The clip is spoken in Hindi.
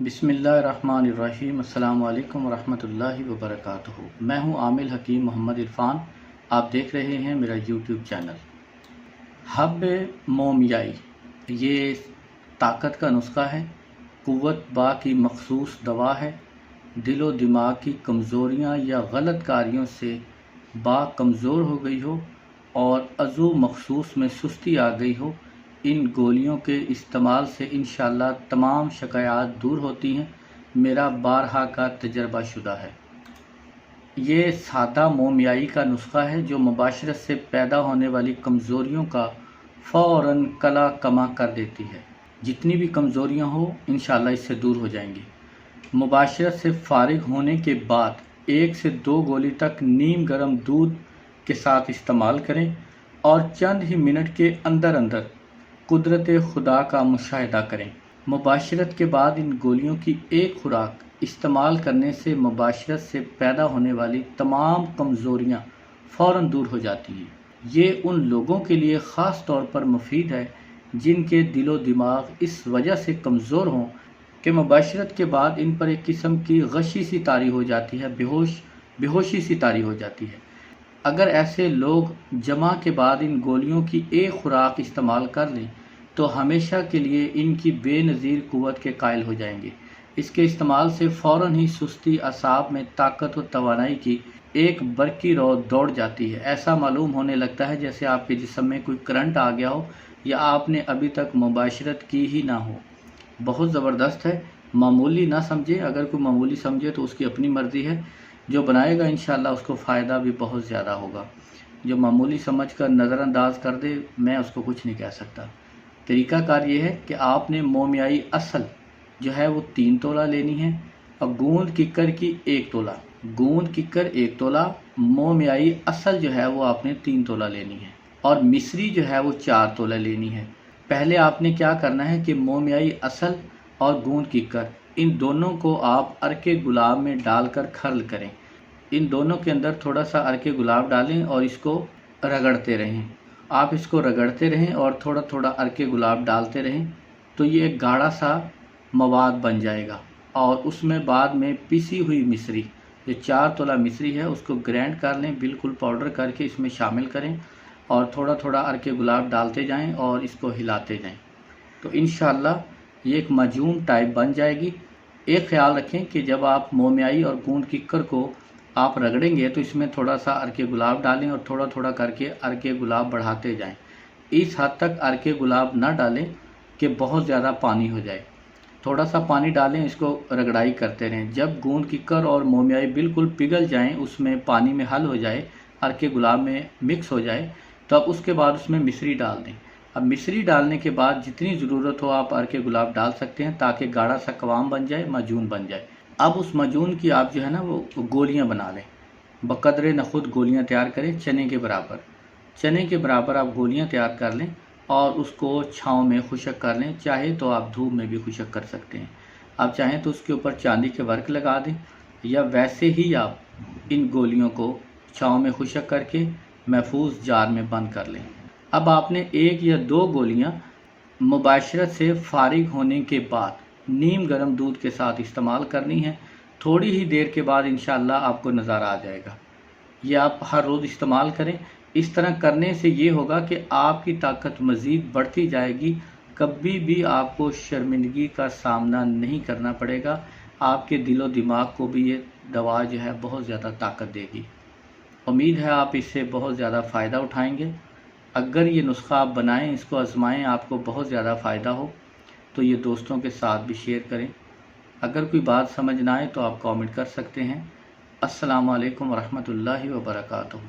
बिस्मिल्लाहिर्रहमानिर्रहीम। अस्सलामु अलैकुम वरहमतुल्लाहि वबरकातुहू। मैं हूं आमिल हकीम मोहम्मद इरफान। आप देख रहे हैं मेरा यूट्यूब चैनल। हब मोमियाई ये ताकत का नुस्खा है, कुव्वत बा की मखसूस दवा है। दिलो दिमाग की कमज़ोरियाँ या गलत कारियों से बा कमज़ोर हो गई हो और अज़ू मखसूस में सुस्ती आ गई हो, इन गोलियों के इस्तेमाल से इंशाअल्लाह तमाम शिकायत दूर होती हैं। मेरा बारहा का तजर्बा शुदा है। ये सादा मोमियाई का नुस्खा है जो मुबाशरत से पैदा होने वाली कमज़ोरियों का फ़ौरन कला कमा कर देती है। जितनी भी कमज़ोरियाँ हो इंशाअल्लाह इससे दूर हो जाएंगी। मुबाशरत से फारिग होने के बाद 1 से 2 गोली तक नीम गर्म दूध के साथ इस्तेमाल करें और चंद ही मिनट के अंदर अंदर कुदरत खुदा का मुशाहिदा करें। मुबाशरत के बाद इन गोलियों की एक खुराक इस्तेमाल करने से मुबाशरत से पैदा होने वाली तमाम कमज़ोरियाँ फ़ौरन दूर हो जाती हैं। ये उन लोगों के लिए ख़ास तौर पर मुफीद है जिनके दिलो दिमाग इस वजह से कमज़ोर हों कि मुबाशरत के बाद इन पर एक किस्म की गशी सी तारी हो जाती है, बेहोशी सी तारी हो जाती है। अगर ऐसे लोग जमा के बाद इन गोलियों की एक खुराक इस्तेमाल कर लें तो हमेशा के लिए इनकी बेनज़ीर कुव्वत के कायल हो जाएंगे। इसके इस्तेमाल से फ़ौरन ही सुस्ती, असाब में ताकत और तवानाई की एक बरकी रो दौड़ जाती है। ऐसा मालूम होने लगता है जैसे आपके जिस्म में कोई करंट आ गया हो या आपने अभी तक मुबाशरत की ही ना हो। बहुत ज़बरदस्त है, मामूली ना समझे। अगर कोई मामूली समझे तो उसकी अपनी मर्ज़ी है। जो बनाएगा इंशाअल्लाह उसको फ़ायदा भी बहुत ज़्यादा होगा। जो मामूली समझकर नज़रअंदाज कर दे, मैं उसको कुछ नहीं कह सकता। तरीक़ाकार ये है कि आपने मोमियाई असल जो है वो 3 तोला लेनी है और गूंद किक्कर की 1 तोला। गूंद किक्कर 1 तोला, मोमियाई असल जो है वो आपने 3 तोला लेनी है और मिस्री जो है वो 4 तोला लेनी है। पहले आपने क्या करना है कि मोमियाई असल और गूंद किक्कर इन दोनों को आप अर्के गुलाब में डालकर खर्ल करें। इन दोनों के अंदर थोड़ा सा अर्के गुलाब डालें और इसको रगड़ते रहें। आप इसको रगड़ते रहें और थोड़ा थोड़ा अर्के गुलाब डालते रहें तो ये एक गाढ़ा सा मवाद बन जाएगा। और उसमें बाद में पिसी हुई मिश्री, जो 4 तोला मिश्री है, उसको ग्राइंड कर लें, बिल्कुल पाउडर करके इसमें शामिल करें और थोड़ा थोड़ा अर्के गुलाब डालते जाएं और इसको हिलाते जाएं। तो इंशाअल्लाह ये एक मजूम टाइप बन जाएगी। एक ख्याल रखें कि जब आप मोमियाई और गूंद किक्कर को आप रगड़ेंगे तो इसमें थोड़ा सा अर्के गुलाब डालें और थोड़ा थोड़ा करके अर्के गुलाब बढ़ाते जाएं। इस हद तक अर्के गुलाब ना डालें कि बहुत ज़्यादा पानी हो जाए। थोड़ा सा पानी डालें, इसको रगड़ाई करते रहें। जब गूंद किक्कर और मोमियाई बिल्कुल पिघल जाएं, उसमें पानी में हल हो जाए, अर्के गुलाब में मिक्स हो जाए, तो अब उसके बाद उसमें मिश्री डाल दें। अब मिश्री डालने के बाद जितनी ज़रूरत हो आप अर्के गुलाब डाल सकते हैं ताकि गाढ़ा सा कवाम बन जाए, मजून बन जाए। अब उस मजून की आप जो है ना वो गोलियां बना लें। बकदरे नखुद गोलियां तैयार करें, चने के बराबर आप गोलियां तैयार कर लें और उसको छाँव में खुशक कर लें। चाहे तो आप धूप में भी खुशक कर सकते हैं। आप चाहें तो उसके ऊपर चांदी के वर्क लगा दें या वैसे ही आप इन गोलियों को छाँव में खुशक करके महफूज जार में बंद कर लें। अब आपने 1 या 2 गोलियां मुबाशरत से फारिग होने के बाद नीम गर्म दूध के साथ इस्तेमाल करनी है। थोड़ी ही देर के बाद इंशाअल्लाह आपको नज़ारा आ जाएगा। ये आप हर रोज़ इस्तेमाल करें। इस तरह करने से ये होगा कि आपकी ताकत मज़ीद बढ़ती जाएगी। कभी भी आपको शर्मिंदगी का सामना नहीं करना पड़ेगा। आपके दिलो दिमाग को भी ये दवा जो है बहुत ज़्यादा ताकत देगी। उम्मीद है आप इससे बहुत ज़्यादा फ़ायदा उठाएंगे। अगर ये नुस्खा आप बनाएं, इसको आजमाएं, आपको बहुत ज़्यादा फ़ायदा हो तो ये दोस्तों के साथ भी शेयर करें। अगर कोई बात समझ ना आए तो आप कमेंट कर सकते हैं। अस्सलामु अलैकुम वरहमतुल्लाहि वबरकातुहू।